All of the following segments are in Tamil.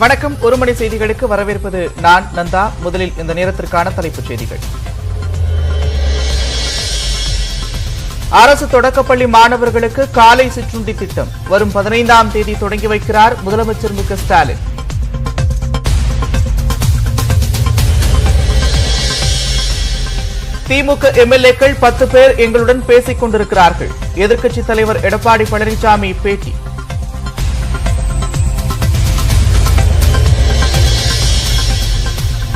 வணக்கம். ஒரு மணி செய்திகளுக்கு வரவேற்பது நான் நந்தா. முதலில் இந்த நேரத்திற்கான தலைப்புச் செய்திகள். அரசு தொடக்கப்பள்ளி மாணவர்களுக்கு காலை சிற்றுண்டி திட்டம் வரும் 15ஆம் தேதி தொடங்கி வைக்கிறார் முதலமைச்சர் மு க ஸ்டாலின். திமுக எம்எல்ஏக்கள் 10 பேர் எங்களுடன் பேசிக் கொண்டிருக்கிறார்கள். எதிர்க்கட்சித் தலைவர் எடப்பாடி பழனிசாமி பேட்டி.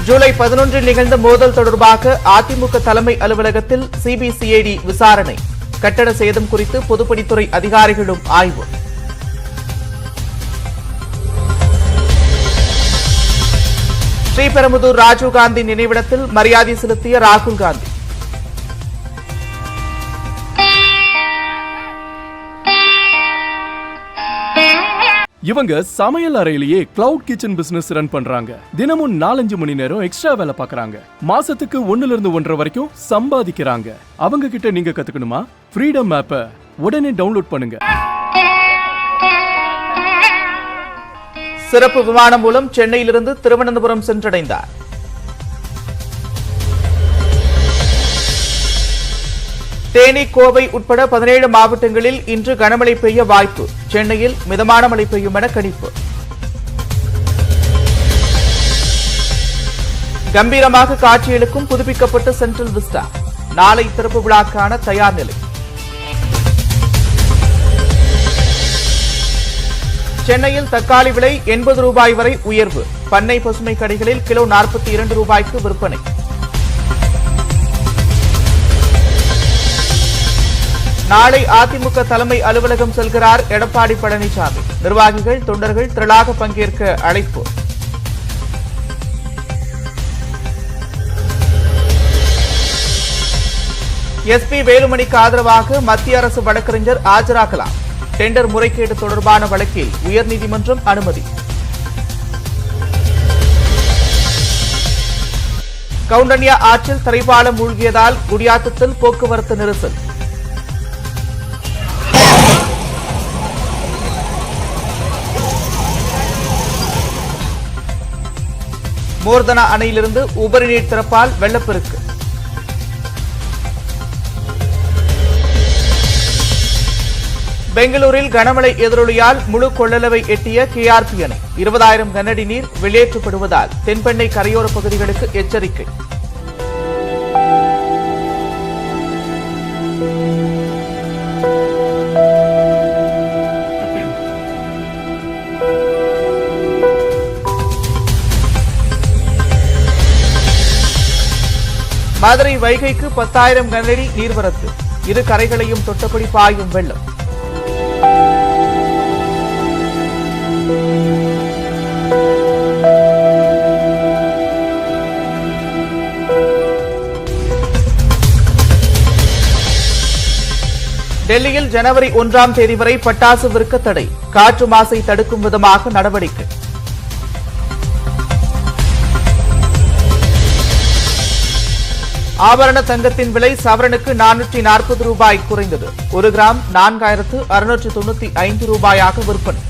ஜூலை 11 நிகழ்ந்த மோதல் தொடர்பாக அதிமுக தலைமை அலுவலகத்தில் சிபிசிஐடி விசாரணை. கட்டட சேதம் குறித்து பொதுப்பணித்துறை அதிகாரிகளும் ஆய்வு. ஸ்ரீபெரும்புதூர் ராஜீவ்காந்தி நினைவிடத்தில் மரியாதை செலுத்திய ராகுல் காந்தி. இவங்க சமையல் அறையிலேயே கிளவுட் கிச்சன் பிசினஸ் ரன் பண்றாங்க. தினமும் 4-5 மணி நேரம் எக்ஸ்ட்ரா வேலை பார்க்கறாங்க. மாசத்துக்கு 1 லிருந்து 1.5 வரைக்கும் சம்பாதிக்கிறாங்க. அவங்க கிட்ட நீங்க கத்துக்கணுமா? ஃப்ரீடம் ஆப்பை உடனே டவுன்லோட் பண்ணுங்க. சிறப்பு விமானம் மூலம் சென்னையிலிருந்து திருவனந்தபுரம் சென்றடைந்தார். தேனி, கோவை உட்பட 17 மாவட்டங்களில் இன்று கனமழை பெய்ய வாய்ப்பு. சென்னையில் மிதமான மழை பெய்யும் என கணிப்பு. கம்பீரமாக காட்சியளிக்கும் புதுப்பிக்கப்பட்ட சென்ட்ரல் விஸ்டா. நாளை திறப்பு விழாக்கான தயார் நிலை. சென்னையில் தக்காளி விலை 80 ரூபாய் வரை உயர்வு. பண்ணை பசுமை கடைகளில் கிலோ 42 ரூபாய்க்கு விற்பனை. நாளை அதிமுக தலைமை அலுவலகம் செல்கிறார் எடப்பாடி பழனிசாமி. நிர்வாகிகள், தொண்டர்கள் திரளாக பங்கேற்க அழைப்பு. எஸ்பி வேலுமணிக்கு ஆதரவாக மத்திய அரசு வழக்கறிஞர் ஆஜராகலாம். டெண்டர் முறைகேடு தொடர்பான வழக்கில் உயர்நீதிமன்றம் அனுமதி. கவுண்டன்யா ஆற்றில் தரைப்பாலம் மூழ்கியதால் குடியாத்தத்தில் போக்குவரத்து நெரிசல். மோர்தனா அணையிலிருந்து உபரி நீர் திறப்பால் வெள்ளப்பெருக்கு. பெங்களூரில் கனமழை எதிரொலியால் முழு கொள்ளளவை எட்டிய கேஆர்பி அணை. 20,000 கனஅடி நீர் வெளியேற்றப்படுவதால் தென்பெண்ணை கரையோர பகுதிகளுக்கு எச்சரிக்கை. மதுரை வைகைக்கு 10,000 கனஅடி நீர்வரத்து. இரு கரைகளையும் தொட்டபடி பாயும் வெள்ளம். டெல்லியில் ஜனவரி 1ஆம் தேதி வரை பட்டாசு விற்க தடை. காற்று மாசை தடுக்கும் விதமாக நடவடிக்கை. ஆபரண தங்கத்தின் விலை சவரனுக்கு 440 ரூபாய் குறைந்தது. 1 கிராம் 4,695 ரூபாயாக விற்பனை.